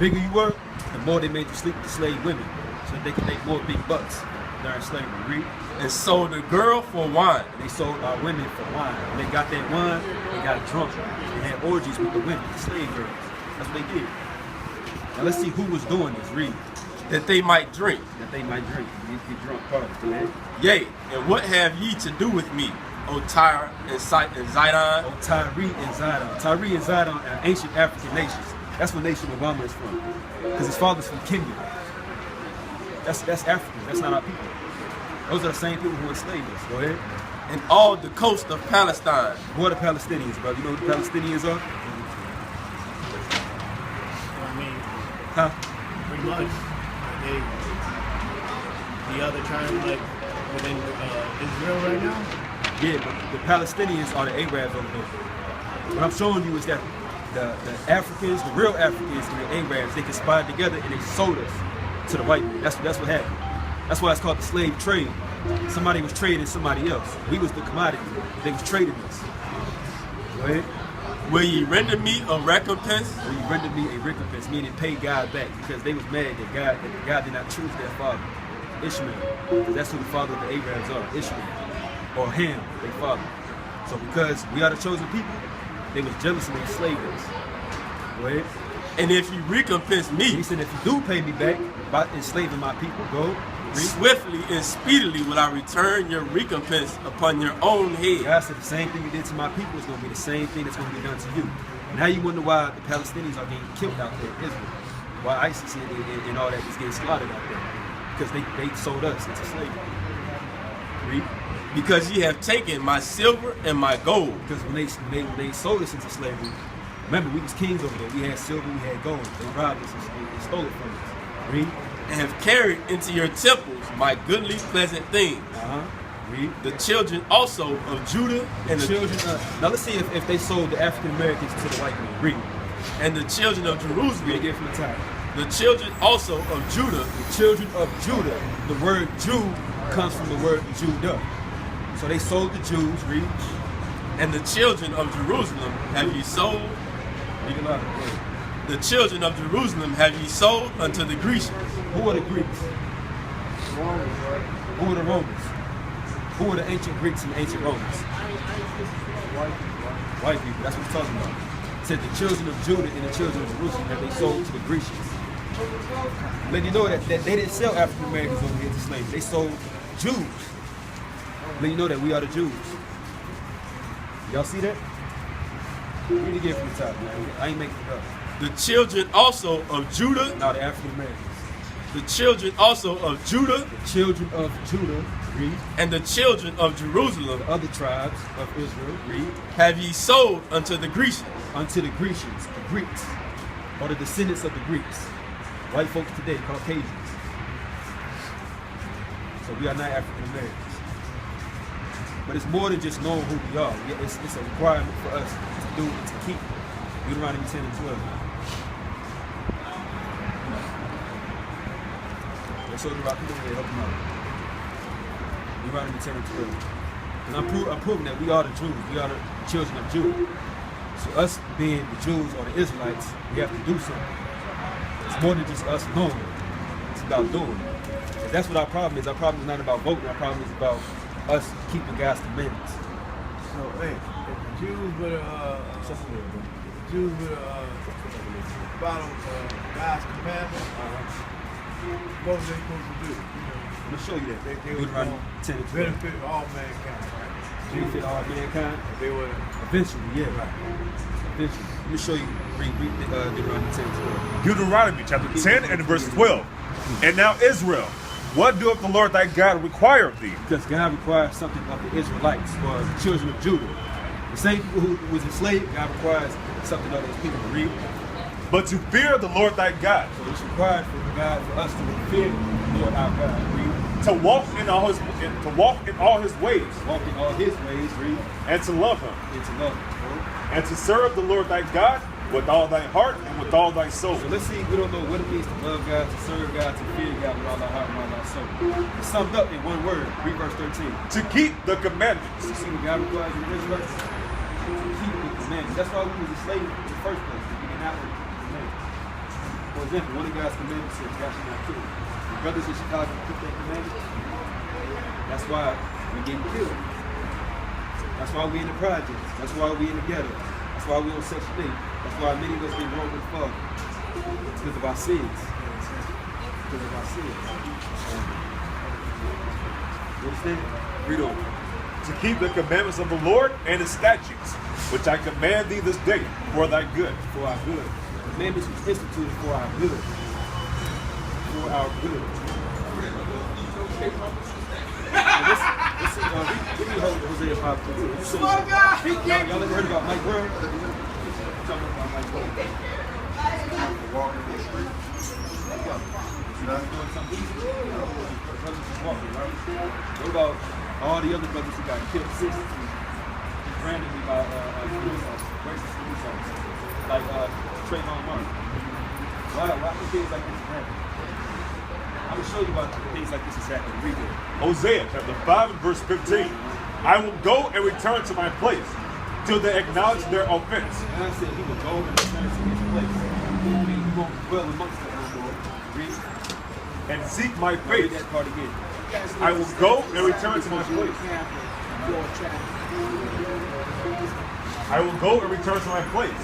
bigger you were, the more they made you sleep with the slave women, so that they could make more big bucks during slavery. Read. And sold a girl for wine. They sold our women for wine. When they got that wine, they got drunk. They had orgies with the women, the slave girls. That's what they did. Now let's see who was doing this. Read. That they might drink. That they might drink. Get drunk, party, man. Yea, and what have ye to do with me, O Tyre and Zidon? O Tyre and Zidon. Tyre and Zidon are ancient African nations. That's what nation Obama is from. Because his father's from Kenya. That's African. That's not our people. Those are the same people who enslaved us. Go ahead. And all the coast of Palestine. Who are the Palestinians, brother? You know who the Palestinians are? I mean, Huh? pretty much. The other tribes, like within Israel right now? Yeah, but the Palestinians are the Arabs over there. What I'm showing you is that the Africans, the real Africans and the Arabs, they conspired together and they sold us to the white man. That's what happened. That's why it's called the slave trade. Somebody was trading somebody else. We was the commodity. They was trading us. Go ahead. Will ye render me a recompense? Will you render me a recompense, meaning pay God back, because they was mad that God did not choose their father, Ishmael. Because that's who the father of the Arabs are, Ishmael. Or Ham, their father. So because we are the chosen people, they was jealous and they enslaved us. Go ahead. And if you recompense me, He said, if you do pay me back by enslaving my people, go. Read. swiftly and speedily will I return your recompense upon your own head. God said the same thing you did to my people is going to be the same thing that's going to be done to you. Now you wonder why the Palestinians are getting killed out there in Israel. Why ISIS and all that is getting slaughtered out there. Because they sold us into slavery. Read. Because ye have taken my silver and my gold. Because when they sold us into slavery, remember we was kings over there. We had silver, we had gold. They robbed us and stole it from us. Read. And have carried into your temples my goodly pleasant things. Read. The children also of Judah and The children now let's see if they sold the African Americans to the white man. Read. and the children of Jerusalem. Read again from the top. The children also of Judah. The children of Judah. The word Jew comes from the word Judah. So they sold the Jews. Read. And the children of Jerusalem have ye sold. Read a lot. The children of Jerusalem have ye sold unto the Grecians. Who are the Greeks? Who are the Romans? Who are the ancient Greeks and the ancient Romans? White people. That's what he's talking about. It said the children of Judah and the children of Jerusalem have they sold to the Grecians. Let you know that they didn't sell African Americans over here to slaves. They sold Jews. Let you know that we are the Jews. Y'all see that? Read again from the top, man. I ain't making it up. The children also of Judah. Now the African Americans. The children also of Judah. The children of Judah, read. And the children of Jerusalem The other tribes of Israel, read. have ye sold unto the Grecians. Unto the Grecians, the Greeks, or the descendants of the Greeks. White folks today, Caucasians. So we are not African Americans. But it's more than just knowing who we are. It's a requirement for us to do and to keep. Deuteronomy 10 and 12. Let's show the rock here, help them out. Deuteronomy 10 and 12. Because I'm proving that we are the Jews. We are the children of Judah. So us being the Jews or the Israelites, we have to do something. It's more than just us knowing. It's about doing. And that's what our problem is. Our problem is not about voting. Our problem is about us keeping God's commandments. So, hey, if the Jews would follow God's commandments, what was they supposed to do? I'm going to show you that. They would Deuteronomy 10 and 12. benefit all mankind, right? Benefit all mankind. They would. Eventually, yeah. Eventually. Let me show you. Read Deuteronomy 10 and 12. Deuteronomy chapter 10 and verse 12. And now Israel, what doeth the Lord thy God require of thee? Because God requires something of the Israelites or the children of Judah. The same people who was enslaved, God requires something of those people to read. But to fear the Lord thy God, So it's required for God for us to fear the Lord our God. Read. to walk in all his ways, Walk in all his ways, read, and to love him, and to love him. and to serve the Lord thy God with all thy heart and with all thy soul. So let's see, we don't know what it means to love God, to serve God, to fear God with all our heart and all our soul. It's summed up in one word, read verse 13. To keep the commandments. You see what God requires of the Israelites? To keep the commandments. That's why we was enslaved in the first place, because we did not want to keep the commandments. Go For example, one of God's commandments says, "Thou shalt not kill." The brothers in Chicago put that commandment. That's why we're getting killed. That's why we in the projects. That's why we in the ghetto. That's why we on Section 8. That's why many of us get wrong with the Father. It's because of our sins. Because of our sins. You understand? Read on. To keep the commandments of the Lord and his statutes, which I command thee this day for thy good. For our good. Commandments was instituted for our good. For our good. Give me Hosea 5:2. Y'all ever heard about Mike Brown? Talking about Mike Brown. Walking in the street. Doing something easy. Brothers just walking, right? What about all the other brothers who got killed senselessly, randomly by police officers, racist police officers, like Trayvon Martin? Why do things like this happen? I'm going to show you about things like this is happening. Read it. Hosea chapter 5 and verse 15. I will go and return to my place till they acknowledge their offense. God said he will go and return to his place. He won't dwell amongst them no more. Read. And seek my Read face. that part again. I will go and return to my place. I will go and return to my place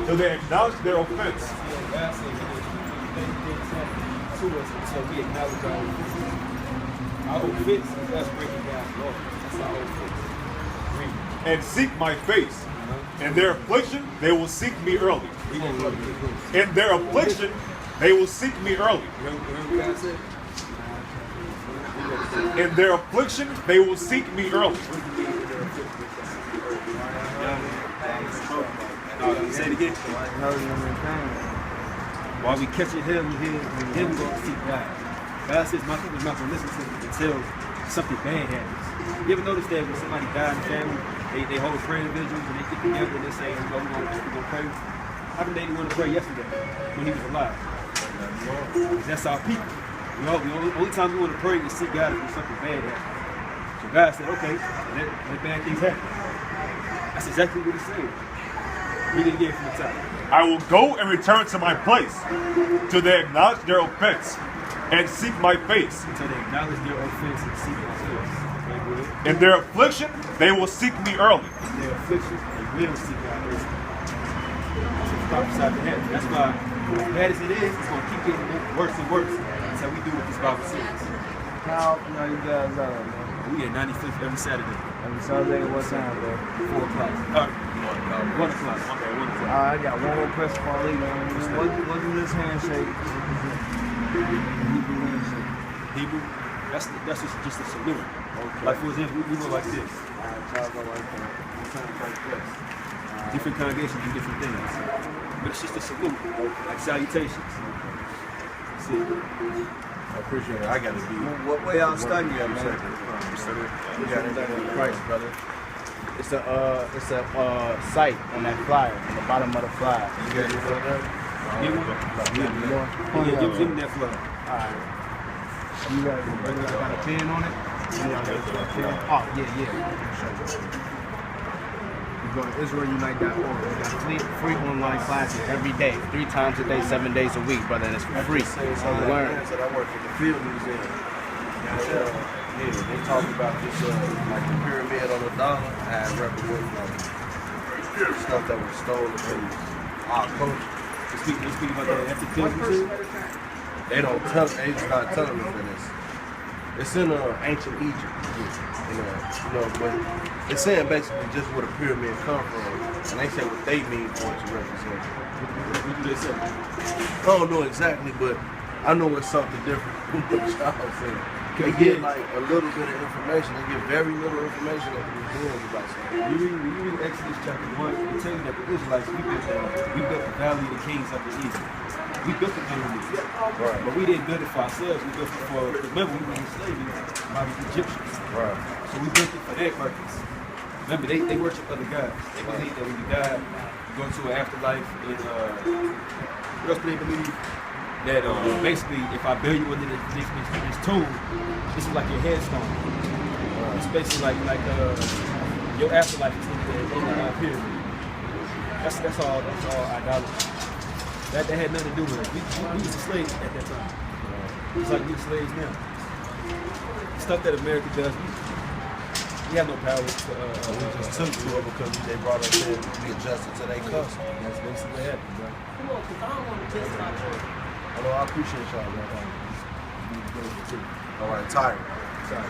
till they acknowledge their offense. God said he will things happen to us until we acknowledge our offenses. Our offense is us breaking God's law. That's our offense. Read. And seek my face. In their affliction, they will seek me early. Read that part again. In their affliction, they will seek me early. Remember what God said? In their affliction, they will seek me early. Say it again. While we catching him, then we're going to seek God. God says, my people is not going to listen to him until something bad happens. You ever notice that when somebody dies in the family, they hold prayer vigils and they get together and they say, we're going to pray. How come they didn't want to pray yesterday when he was alive? Because that's our people. The only time we want to pray is seek God if something bad happens. So God said, okay, let bad things happen. That's exactly what he's saying. Read it again from the top. I will go and return to my place till they acknowledge their offense and seek my face. Until they acknowledge their offense and seek my face. Okay, good. In their affliction, they will seek me early. In their affliction, they will seek God early. That's what's prophesied to happen. That's why, as bad as it is, it's going to keep getting worse and worse. That's how we do what this Bible says. How you guys are, man? We get 95th every Saturday. Every Saturday, what time, bro? 4 o'clock. 1 o'clock. Okay, 1 o'clock. I got one more question for Ali, man. What do this handshake represent? Hebrew handshake. Hebrew, that's just a salute. Okay. Like, for example, we go like this. Y'all go like that. What time like this? Different congregations do different things. But it's just a salute, like salutations. See. I appreciate it. I got to be. What way y'all studying at, man? We got it in Christ, brother. It's a site on that flyer, on the bottom of the flyer. You got it for that? Give him that flow. Alright. You got a pen on it? Oh, yeah. You go to IsraelUnite.org. We got free online classes every day, 3 times a day, 7 days a week, brother, and it's free. So learn. I work at the Field Museum. Yeah, they talk about this like the pyramid on the dollar. I had representing like stuff that was stolen from our culture. They speak about that at the Field Museum. They don't tell. They just not telling us that it's in ancient Egypt. But it's saying basically just where the pyramid come from, and they say what they mean for it to represent. What do they say? I don't know exactly, but I know it's something different from what y'all saying. They get like a little bit of information. They get very little information at the museum about something. You read Exodus chapter 1, it tells you that the Israelites, we built the valley of the kings up in Egypt. We built the pyramids. Right. But we didn't build it for ourselves. We built it for, remember, we were in slavery by the Egyptians. Right. So we built it for their purpose. Remember, they worship other gods. They believe that when you die, you go into an afterlife. And what else do they believe? That basically, if I bury you under this tomb, this is like your headstone. It's basically like your afterlife is in the pyramid. That's all idolatry. That had nothing to do with it. We was the slaves at that time. It's like we the slaves now. Stuff that America does, we have no power to. We just took to it because they brought us in to be adjusted to their custom. That's basically what happened, bro. Come on, because I don't want to kiss my children. Although I appreciate y'all, bro. All right, tired. Sorry.